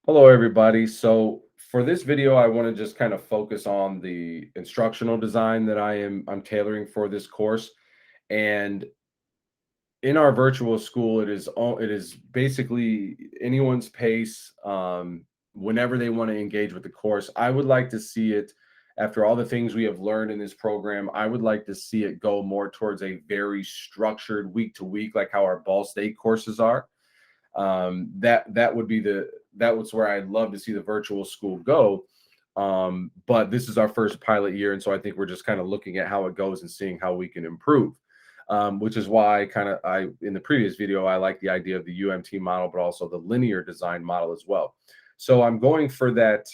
Hello, everybody. So for this video, I want to just kind of focus on the instructional design that I'm tailoring for this course. And in our virtual school, it is basically anyone's pace, whenever they want to engage with the course. I would like to see it after all the things we have learned in this program. I would like to see it go more towards a very structured week to week, like how our Ball State courses are. That would be that was where I'd love to see the virtual school go. But this is our first pilot year, and so I think we're just kind of looking at how it goes and seeing how we can improve. Which is why I in the previous video I like the idea of the UMT model, but also the linear design model as well. So I'm going for that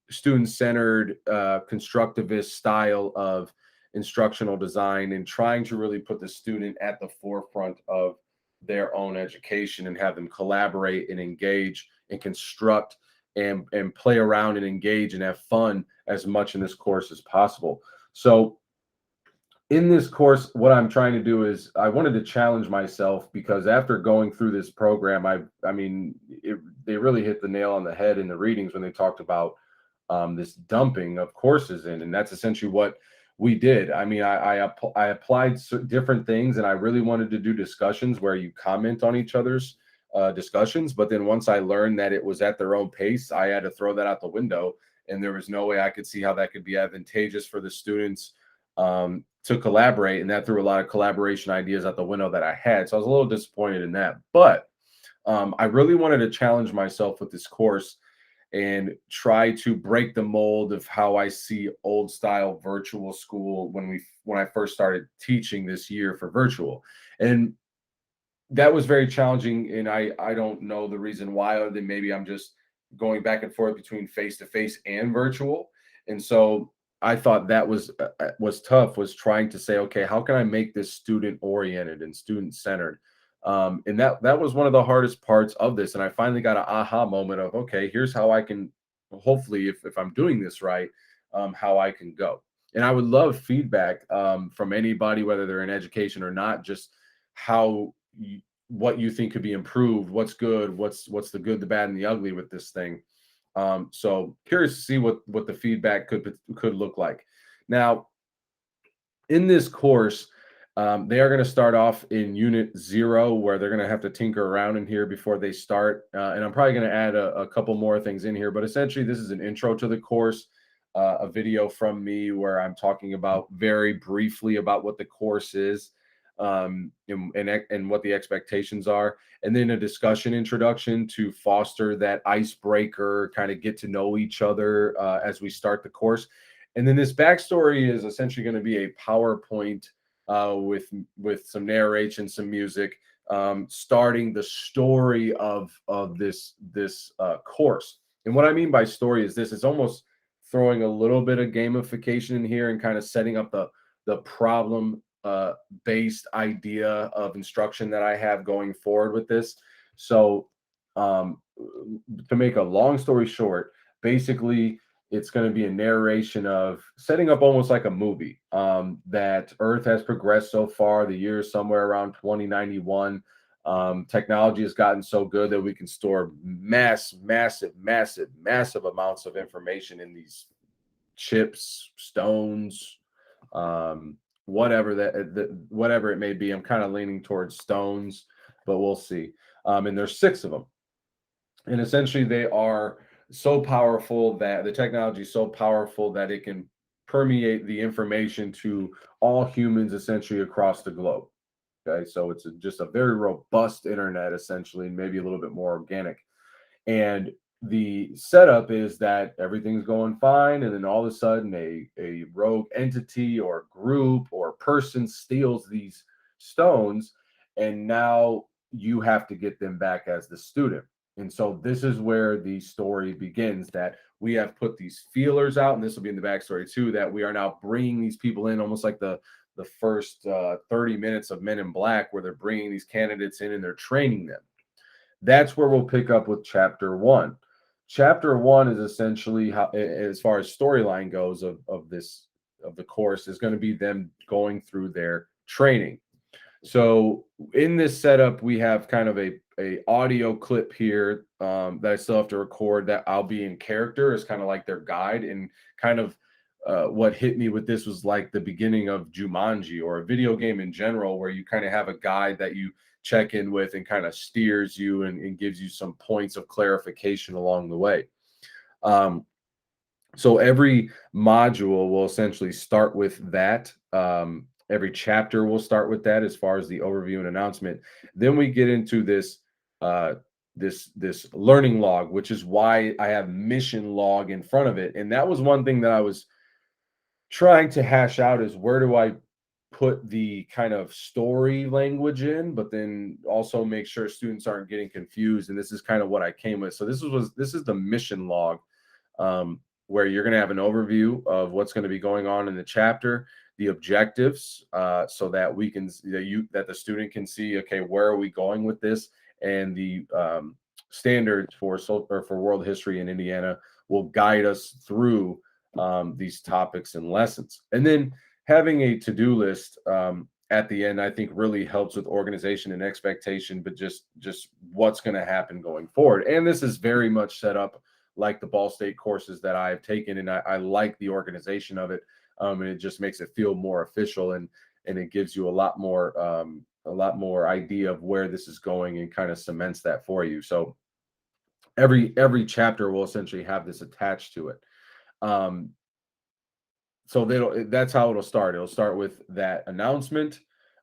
student-centered, constructivist style of instructional design and trying to really put the student at the forefront of their own education and have them collaborate and engage and construct and play around and engage and have fun as much in this course as possible. So in this course, what I'm trying to do is I wanted to challenge myself because after going through this program, they really hit the nail on the head in the readings when they talked about this dumping of courses in, and that's essentially what we did. I applied different things, and I really wanted to do discussions where you comment on each other's discussions. But then once I learned that it was at their own pace, I had to throw that out the window, and there was no way I could see how that could be advantageous for the students to collaborate, and that threw a lot of collaboration ideas out the window that I had. So I was a little disappointed in that, but I really wanted to challenge myself with this course and try to break the mold of how I see old style virtual school when I first started teaching this year for virtual. And that was very challenging, and I don't know the reason why, other than maybe I'm just going back and forth between face to face and virtual. And so I thought that was tough, was trying to say, okay, how can I make this student oriented and student centered? And that was one of the hardest parts of this. And I finally got an aha moment of, okay, here's how I can, hopefully, if I'm doing this right, how I can go. And I would love feedback from anybody, whether they're in education or not, just how what you think could be improved, what's good, what's the good, the bad, and the ugly with this thing. So curious to see what the feedback could look like. Now, in this course, they are going to start off in unit 0, where they're going to have to tinker around in here before they start. And I'm probably going to add a couple more things in here, but essentially this is an intro to the course, a video from me where I'm talking about very briefly about what the course is, and what the expectations are, and then a discussion introduction to foster that icebreaker, kind of get to know each other as we start the course. And then this backstory is essentially going to be a PowerPoint with some narration, some music, starting the story of this course. And what I mean by story is this: it's almost throwing a little bit of gamification in here and kind of setting up the problem based idea of instruction that I have going forward with this. So, um, to make a long story short, basically, it's going to be a narration of setting up almost like a movie, that Earth has progressed so far. The year is somewhere around 2091. Technology has gotten so good that we can store massive amounts of information in these chips, stones, um, whatever it may be. I'm kind of leaning towards stones, but we'll see. And there's 6 of them, and essentially they are so powerful that the technology is so powerful that it can permeate the information to all humans essentially across the globe. Okay, so it's just a very robust internet, essentially, and maybe a little bit more organic. And the setup is that everything's going fine, and then all of a sudden a rogue entity or group or person steals these stones, and now you have to get them back as the student. And so this is where the story begins, that we have put these feelers out, and this will be in the backstory too, that we are now bringing these people in, almost like the first 30 minutes of Men in Black, where they're bringing these candidates in and they're training them. That's where we'll pick up with chapter 1. Chapter 1 is essentially, how, as far as storyline goes, of the course, is going to be them going through their training. So in this setup, we have kind of a audio clip here that I still have to record that I'll be in character as kind of like their guide. And kind of what hit me with this was like the beginning of Jumanji or a video game in general, where you kind of have a guide that you check in with and kind of steers you and gives you some points of clarification along the way. Um, so every module will essentially start with that. Every chapter will start with that as far as the overview and announcement. Then we get into this uh, this learning log, which is why I have mission log in front of it. And that was one thing that I was trying to hash out, is where do I put the kind of story language in, but then also make sure students aren't getting confused. And this is kind of what I came with. So this is the mission log, where you're going to have an overview of what's going to be going on in the chapter, the objectives, so that we can that the student can see, okay, where are we going with this, and the standards for world history in Indiana will guide us through these topics and lessons. And then having a to-do list at the end, I think really helps with organization and expectation, but just what's going to happen going forward. And this is very much set up like the Ball State courses that I've taken, and I like the organization of it, and it just makes it feel more official, and it gives you a lot more idea of where this is going, and kind of cements that for you. So every chapter will essentially have this attached to it. So that's how it'll start. It'll start with that announcement,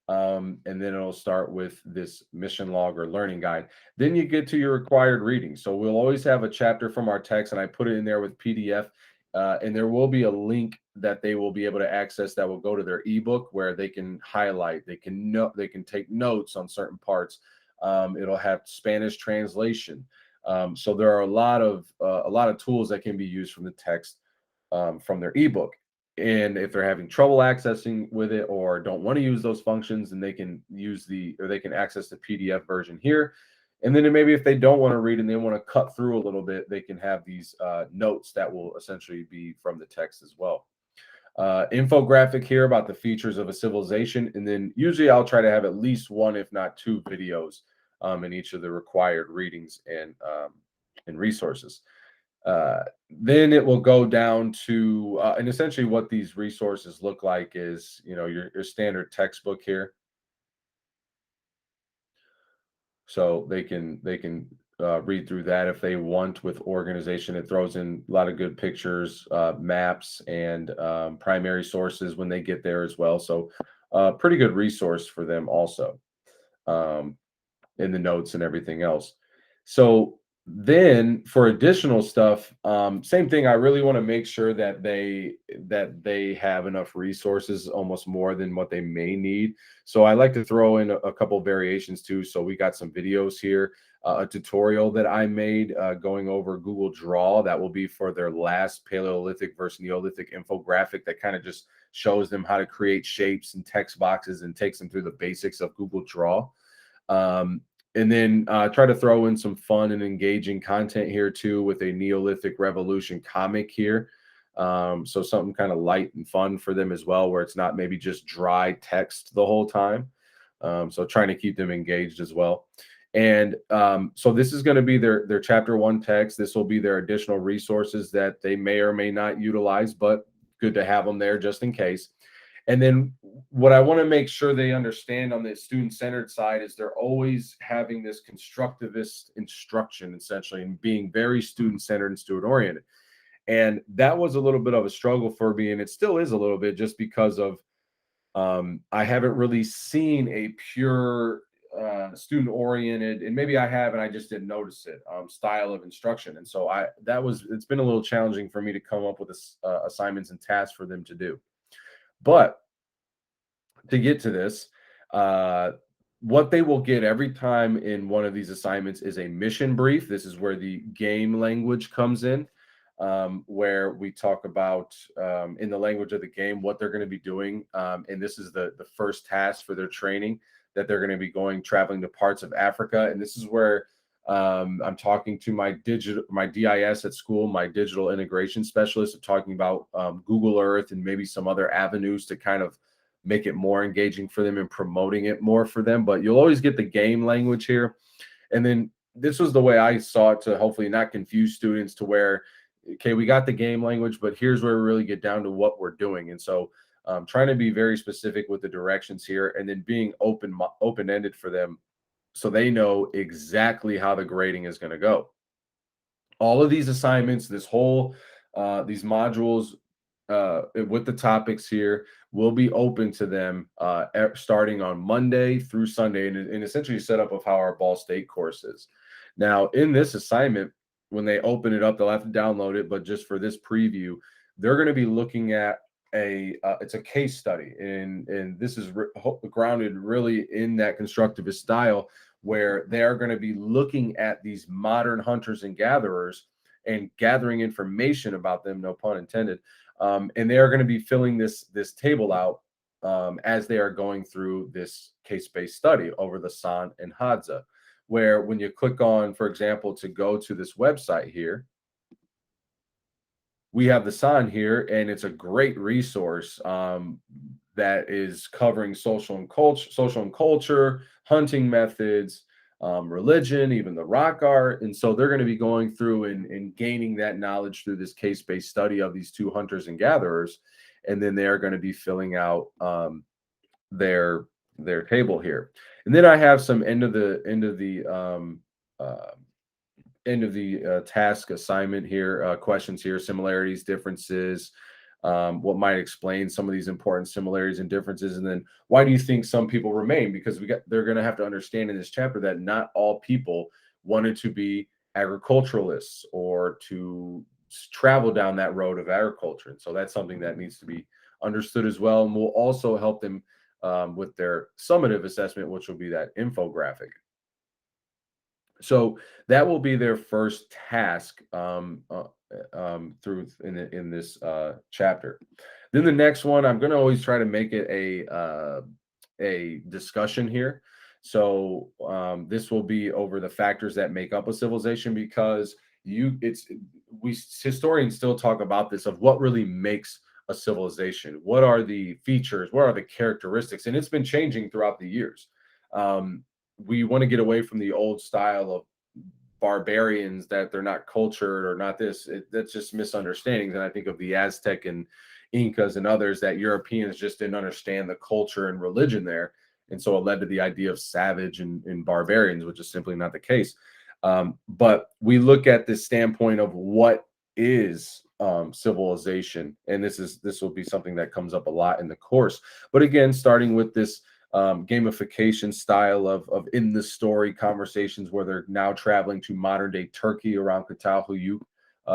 and then it'll start with this mission log or learning guide. Then you get to your required reading. So we'll always have a chapter from our text, and I put it in there with PDF, and there will be a link that they will be able to access that will go to their ebook, where they can highlight, they can take notes on certain parts. It'll have Spanish translation. So there are a lot of tools that can be used from the text, from their ebook. And if they're having trouble accessing with it, or don't want to use those functions, then they can they can access the PDF version here. And then maybe if they don't want to read and they want to cut through a little bit, they can have these notes that will essentially be from the text as well. Infographic here about the features of a civilization. And then usually I'll try to have at least one, if not two videos in each of the required readings and resources. Then it will go down to, and essentially what these resources look like is, your standard textbook here. So they can read through that if they want, with organization. It throws in a lot of good pictures, maps, and primary sources when they get there as well. So pretty good resource for them also, in the notes and everything else. So then for additional stuff, same thing. I really want to make sure that they have enough resources, almost more than what they may need. So I like to throw in a couple variations too. So we got some videos here, a tutorial that I made going over Google Draw that will be for their last Paleolithic versus Neolithic infographic, that kind of just shows them how to create shapes and text boxes and takes them through the basics of Google Draw. And then try to throw in some fun and engaging content here too, with a Neolithic Revolution comic here. So something kind of light and fun for them as well, where it's not maybe just dry text the whole time. So trying to keep them engaged as well. And so this is going to be their chapter 1 text. This will be their additional resources that they may or may not utilize, but good to have them there just in case. And then what I want to make sure they understand on the student-centered side is they're always having this constructivist instruction, essentially, and being very student-centered and student-oriented. And that was a little bit of a struggle for me, and it still is a little bit, just because of I haven't really seen a pure student-oriented, and maybe I have and I just didn't notice it, style of instruction. And so it's been a little challenging for me to come up with assignments and tasks for them to do. But to get to this, what they will get every time in one of these assignments is a mission brief. This is where the game language comes in, where we talk about, in the language of the game, what they're going to be doing. And this is the first task for their training, that they're going to be traveling to parts of Africa. And this is where I'm talking to my DIS at school, my digital integration specialist, talking about Google Earth and maybe some other avenues to kind of make it more engaging for them and promoting it more for them. But you'll always get the game language here. And then this was the way I saw it, to hopefully not confuse students to where, okay, we got the game language, but here's where we really get down to what we're doing. And so trying to be very specific with the directions here, and then being open-ended for them so they know exactly how the grading is going to go. All of these assignments, this whole these modules with the topics here will be open to them starting on Monday through Sunday, and essentially set up of how our Ball State course is. Now, in this assignment, when they open it up, they'll have to download it, but just for this preview, they're going to be looking at it's a case study, and this is grounded really in that constructivist style, where they are going to be looking at these modern hunters and gatherers and gathering information about them, no pun intended. And they are going to be filling this table out as they are going through this case-based study over the San and Hadza, where when you click on, for example, to go to this website here, we have the San here, and it's a great resource that is covering social and culture, hunting methods, religion, even the rock art. And so they're going to be going through and gaining that knowledge through this case-based study of these two hunters and gatherers. And then they are going to be filling out their table here. And then I have some end of the task assignment here, questions here, similarities, differences, what might explain some of these important similarities and differences, and then why do you think some people remain? Because they're going to have to understand in this chapter that not all people wanted to be agriculturalists or to travel down that road of agriculture, and so that's something that needs to be understood as well, and will also help them with their summative assessment, which will be that infographic. So that will be their first task through in this chapter. Then the next one, I'm going to always try to make it a discussion here. So this will be over the factors that make up a civilization, because we historians still talk about this, of what really makes a civilization. What are the features? What are the characteristics? And it's been changing throughout the years. We want to get away from the old style of barbarians, that they're not cultured or not this. That's just misunderstandings. And I think of the Aztec and Incas and others, that Europeans just didn't understand the culture and religion there. And so it led to the idea of savage and barbarians, which is simply not the case. But we look at this standpoint of what is civilization. And this will be something that comes up a lot in the course. But again, starting with this gamification style of in the story conversations, where they're now traveling to modern day Turkey around Catalhuyuk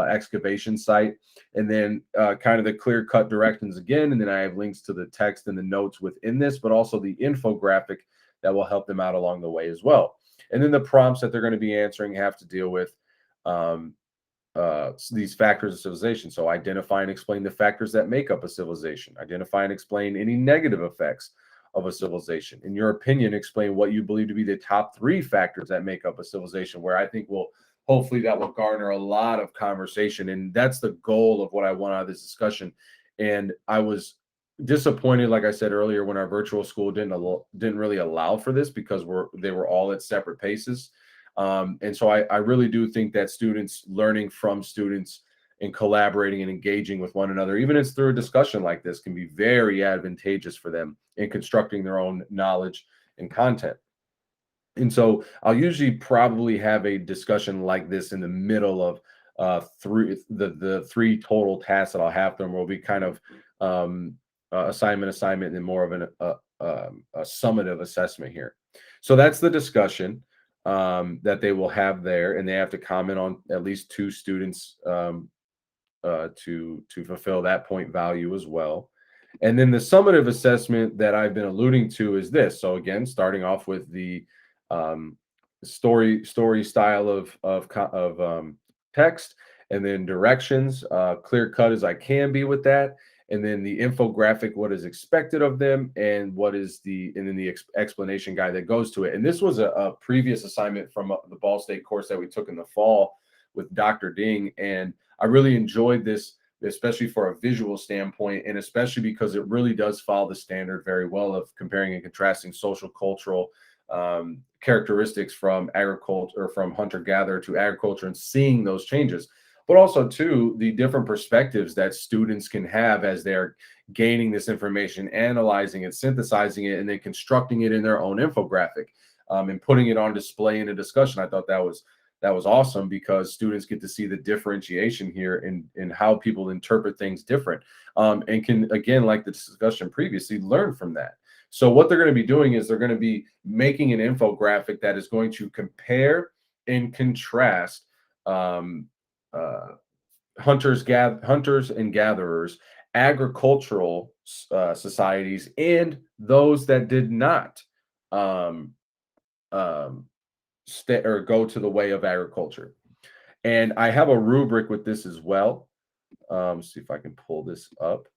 excavation site, and then kind of the clear cut directions again. And then I have links to the text and the notes within this, but also the infographic that will help them out along the way as well. And then the prompts that they're going to be answering have to deal with these factors of civilization. So identify and explain the factors that make up a civilization. Identify and explain any negative effects of a civilization. In your opinion, explain what you believe to be the top 3 factors that make up a civilization, where I think hopefully that will garner a lot of conversation. And that's the goal of what I want out of this discussion. And I was disappointed, like I said earlier, when our virtual school didn't really allow for this, because they were all at separate paces. And so I really do think that students learning from students and collaborating and engaging with one another, even if it's through a discussion like this, can be very advantageous for them in constructing their own knowledge and content. And so I'll usually probably have a discussion like this in the middle of the 3 total tasks that I'll have them, will be kind of assignment, and then more of a summative assessment here. So that's the discussion that they will have there, and they have to comment on at least 2 students to fulfill that point value as well. And then the summative assessment that I've been alluding to is this. So again, starting off with the story style of text, and then directions, clear cut as I can be with that, and then the infographic, what is expected of them, and then the explanation guide that goes to it. And this was a previous assignment from the Ball State course that we took in the fall with Dr. Ding, and I really enjoyed this especially for a visual standpoint, and especially because it really does follow the standard very well of comparing and contrasting social cultural characteristics from agriculture or from hunter-gatherer to agriculture and seeing those changes, but also too the different perspectives that students can have as they're gaining this information, analyzing it, synthesizing it, and then constructing it in their own infographic, and putting it on display in a discussion. I thought that was awesome because students get to see the differentiation here in how people interpret things different, and can, again, like the discussion previously, learn from that. So what they're going to be doing is they're going to be making an infographic that is going to compare and contrast um, uh, hunters and gatherers, agricultural societies, and those that did not um, um, or go to the way of agriculture. And I have a rubric with this as well. See if I can pull this up.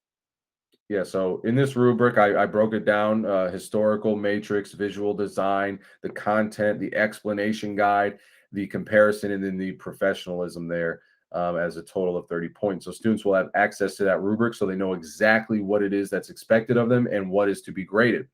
Yeah, so in this rubric, I broke it down: historical, matrix, visual design, the content, the explanation guide, the comparison, and then the professionalism there, as a total of 30 points. So students will have access to that rubric so they know exactly what it is that's expected of them and what is to be graded.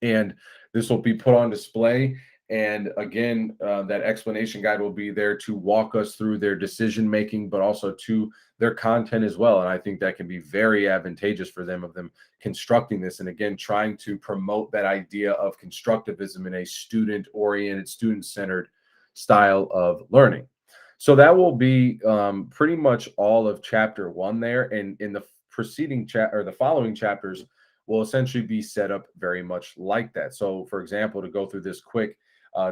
And this will be put on display. And again, that explanation guide will be there to walk us through their decision making, but also to their content as well. And I think that can be very advantageous for them, of them constructing this. And again, trying to promote that idea of constructivism in a student oriented, student centered style of learning. So that will be pretty much all of chapter one there. And in the preceding chat or the following chapters will essentially be set up very much like that. So, for example, to go through this quick,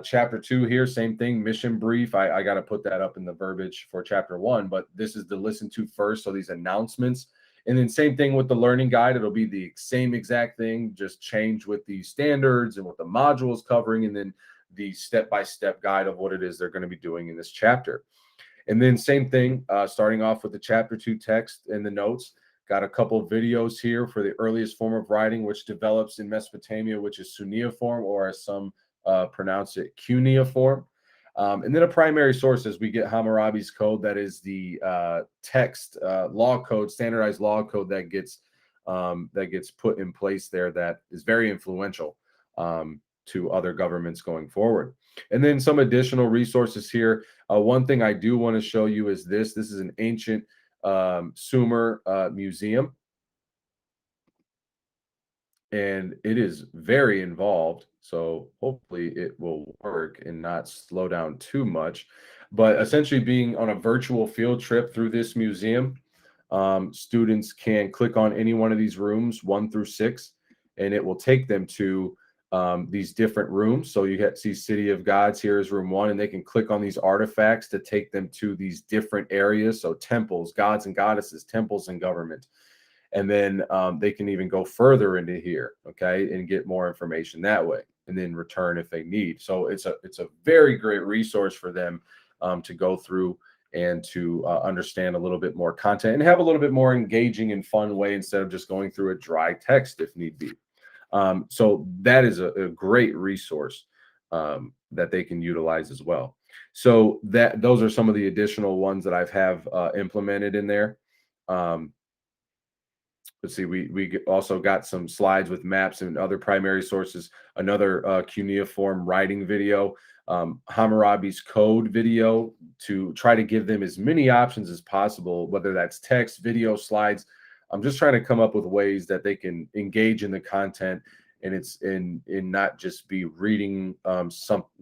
chapter two here, same thing, mission brief. I got to put that up in the verbiage for chapter one, but this is the listen to first. So these announcements, and then same thing with the learning guide. It'll be the same exact thing, just change with the standards and what the module is covering, and then the step-by-step guide of what it is they're going to be doing in this chapter. And then same thing, starting off with the chapter two text and the notes. Got a couple of videos here for the earliest form of writing, which develops in Mesopotamia, which is cuneiform, or as some pronounce it, cuneiform. And then a primary source as we get Hammurabi's code, that is the text law code, standardized law code that gets put in place there, that is very influential to other governments going forward. And then some additional resources here. One thing I do want to show you is this. This is an ancient Sumer museum, and it is very involved, so hopefully it will work and not slow down too much. But essentially, being on a virtual field trip through this museum, students can click on any one of these rooms 1 through 6, and it will take them to these different rooms. So you see City of Gods, here is room 1, and they can click on these artifacts to take them to these different areas. So temples, gods and goddesses, temples and government. And then they can even go further into here, okay, and get more information that way, and then return if they need. So it's a very great resource for them to go through and to understand a little bit more content and have a little bit more engaging and fun way, instead of just going through a dry text if need be. So that is a great resource that they can utilize as well. So those are some of the additional ones that I've implemented in there. Let's see, we also got some slides with maps and other primary sources, another cuneiform writing video, Hammurabi's code video, to try to give them as many options as possible, whether that's text, video, slides. I'm just trying to come up with ways that they can engage in the content, and it's in not just be reading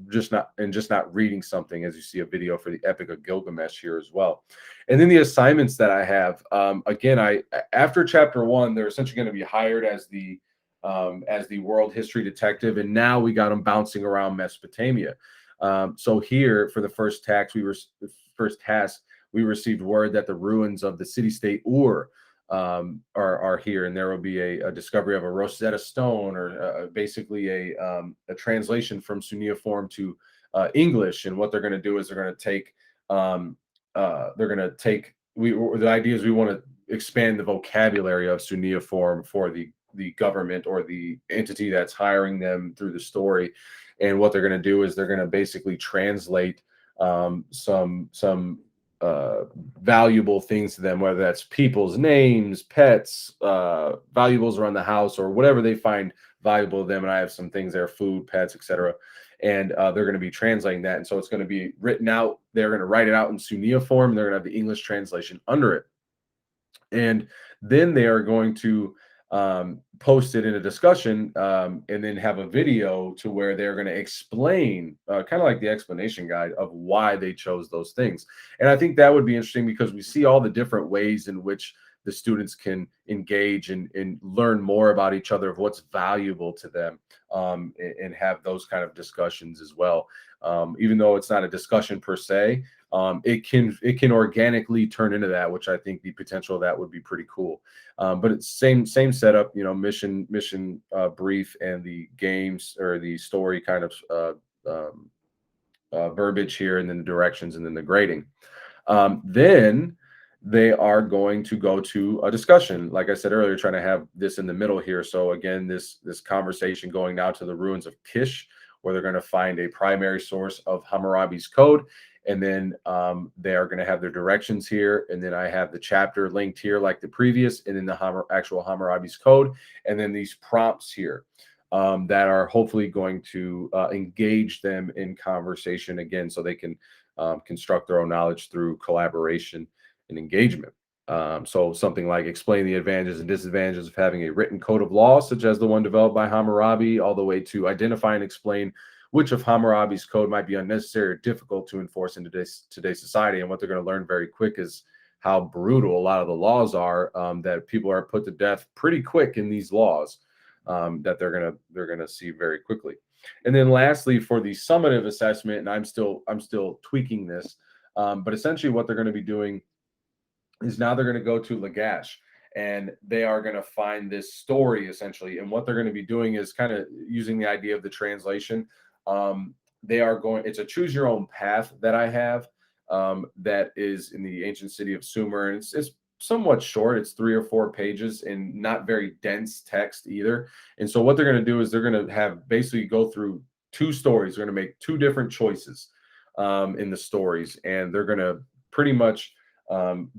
just not reading something, as you see a video for the Epic of Gilgamesh here as well. And then the assignments that I have, again, after chapter 1, they're essentially going to be hired as the world history detective, and now we got them bouncing around Mesopotamia. So here for the first task, we received word that the ruins of the city-state Ur are here, and there will be a discovery of a Rosetta Stone, or basically a translation from cuneiform to English. And what they're going to do is they're going to take the idea is we want to expand the vocabulary of cuneiform for the government or the entity that's hiring them through the story. And what they're going to do is they're going to basically translate some valuable things to them, whether that's people's names, pets, valuables around the house, or whatever they find valuable to them. And I have some things there, food, pets, etc. And they're going to be translating that. And so it's going to be written out. They're going to write it out in Sunia form. They're going to have the English translation under it. And then they are going to post it in a discussion, and then have a video to where they're going to explain, kind of like the explanation guide of why they chose those things. And I think that would be interesting because we see all the different ways in which the students can engage and learn more about each other, of what's valuable to them, and have those kind of discussions as well. Even though it's not a discussion per se, it can organically turn into that, which I think the potential of that would be pretty cool. But it's same setup, mission brief, and the games or the story kind of verbiage here, and then the directions, and then the grading. Then they are going to go to a discussion, like I said earlier, trying to have this in the middle here. So again, this conversation going now to the ruins of Kish, where they're going to find a primary source of Hammurabi's code. And then they are going to have their directions here. And then I have the chapter linked here like the previous, and then the actual Hammurabi's code. And then these prompts here that are hopefully going to engage them in conversation again, so they can construct their own knowledge through collaboration and engagement. So something like explain the advantages and disadvantages of having a written code of law, such as the one developed by Hammurabi, all the way to identify and explain which of Hammurabi's code might be unnecessary or difficult to enforce in today's society. And what they're going to learn very quick is how brutal a lot of the laws are, that people are put to death pretty quick in these laws, that they're gonna see very quickly. And then lastly, for the summative assessment, and I'm still tweaking this, but essentially what they're going to be doing is now they're going to go to Lagash, and they are going to find this story essentially. And what they're going to be doing is kind of using the idea of the translation. It's a choose your own path that I have, that is in the ancient city of Sumer. And it's somewhat short. It's 3 or 4 pages and not very dense text either. And so what they're going to do is they're going to have basically go through 2 stories. They're going to make 2 different choices in the stories, and they're going to pretty much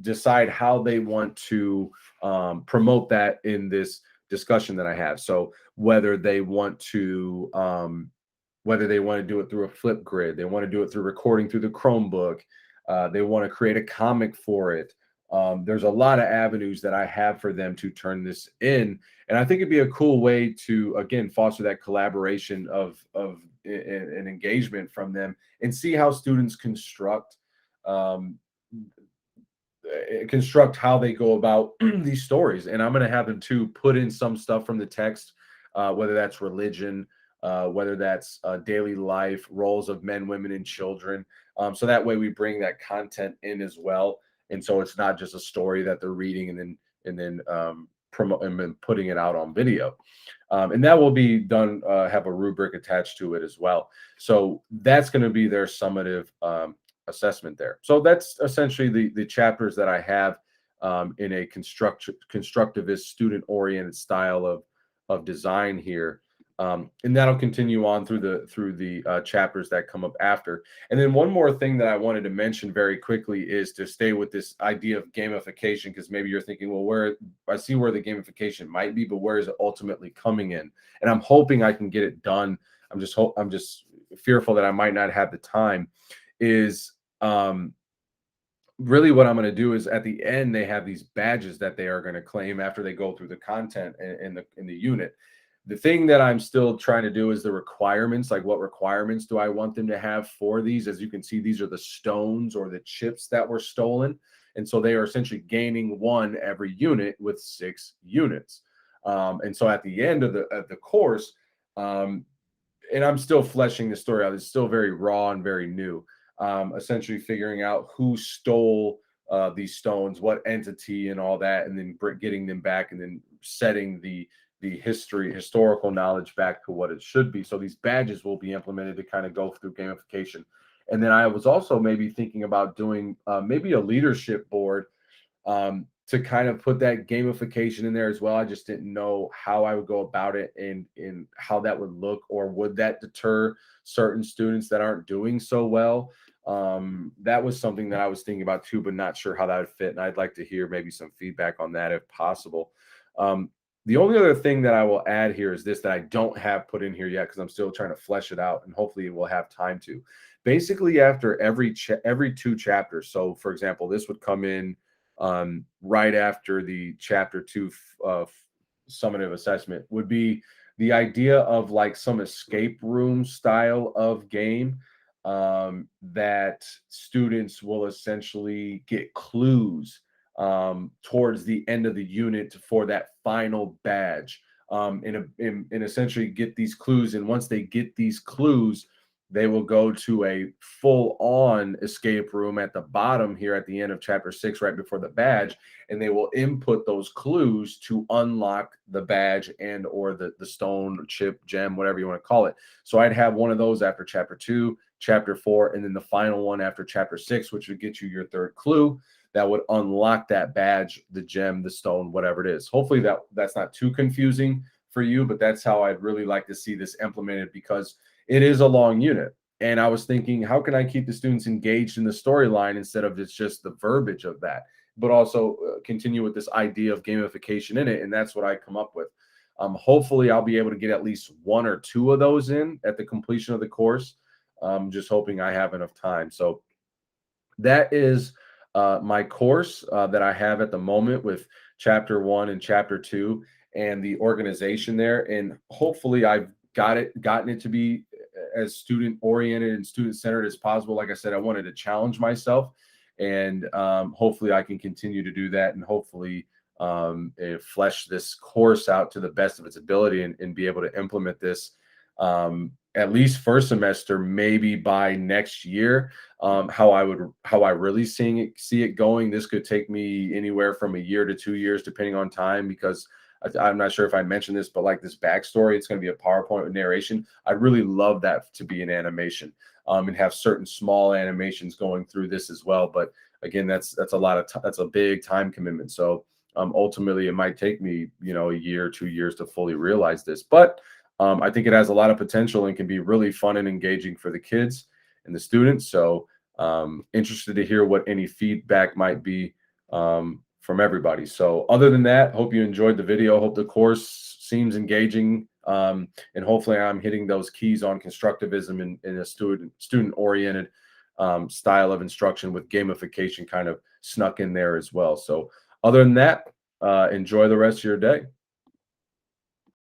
decide how they want to promote that in this discussion that I have. So whether they want to do it through a flip grid, they want to do it through recording through the Chromebook, they want to create a comic for it. There's a lot of avenues that I have for them to turn this in, and I think it'd be a cool way to again foster that collaboration of an engagement from them, and see how students construct how they go about these stories. And I'm going to have them to put in some stuff from the text, whether that's religion, whether that's daily life, roles of men, women, and children. So that way we bring that content in as well. And so it's not just a story that they're reading and then promote and then putting it out on video. And that will be done, have a rubric attached to it as well. So that's going to be their summative assessment there. So that's essentially the chapters that I have in a constructivist, student-oriented style of design here. And that'll continue on through the chapters that come up after. And then one more thing that I wanted to mention very quickly is to stay with this idea of gamification, because maybe you're thinking, well, I see where the gamification might be, but where is it ultimately coming in? And I'm hoping I can get it done. I'm just fearful that I might not have the time. Is really what I'm going to do is at the end they have these badges that they are going to claim after they go through the content in the unit. The thing that I'm still trying to do is the requirements, like what requirements do I want them to have for these? As you can see, these are the stones or the chips that were stolen. And so they are essentially gaining 1 every unit with 6 units. And so at the end of the course, and I'm still fleshing the story out, it's still very raw and very new. Essentially figuring out who stole these stones, what entity and all that, and then getting them back, and then setting the historical knowledge back to what it should be. So these badges will be implemented to kind of go through gamification. And then I was also maybe thinking about doing maybe a leadership board to kind of put that gamification in there as well. I just didn't know how I would go about it and how that would look, or would that deter certain students that aren't doing so well. That was something that I was thinking about too, but not sure how that would fit. And I'd like to hear maybe some feedback on that if possible. Um, the only other thing that I will add here is this that I don't have put in here yet because I'm still trying to flesh it out, and hopefully we'll have time to. Basically, after every two chapters. So, for example, this would come in right after the chapter two summative assessment. Would be the idea of like some escape room style of game that students will essentially get clues towards the end of the unit for that final badge, and essentially get these clues. And once they get these clues, they will go to a full-on escape room at the bottom here at the end of chapter 6, right before the badge, and they will input those clues to unlock the badge and or the stone, chip, gem, whatever you want to call it. So I'd have one of those after chapter 2, chapter 4, and then the final one after chapter 6, which would get you your third clue that would unlock that badge, the gem, the stone, whatever it is. Hopefully that's not too confusing for you, but that's how I'd really like to see this implemented, because it is a long unit. And I was thinking, how can I keep the students engaged in the storyline instead of it's just the verbiage of that, but also continue with this idea of gamification in it? And that's what I come up with. Hopefully I'll be able to get at least one or two of those in at the completion of the course. Just hoping I have enough time. So that is my course that I have at the moment with chapter 1 and chapter 2 and the organization there. And hopefully I've gotten it to be as student oriented and student centered as possible. Like I said, I wanted to challenge myself, and hopefully I can continue to do that, and hopefully flesh this course out to the best of its ability, and be able to implement this at least first semester, maybe by next year. How I really see it going. This could take me anywhere from a year to 2 years, depending on time, because I'm not sure if I mentioned this, but like this backstory, it's going to be a PowerPoint with narration. I'd really love that to be an animation, and have certain small animations going through this as well. But again, that's a lot of that's a big time commitment. So ultimately, it might take me, a year, 2 years to fully realize this. But I think it has a lot of potential and can be really fun and engaging for the kids and the students. So interested to hear what any feedback might be from everybody. So other than that, hope you enjoyed the video. Hope the course seems engaging, and hopefully I'm hitting those keys on constructivism in a student oriented style of instruction, with gamification kind of snuck in there as well. So other than that, enjoy the rest of your day.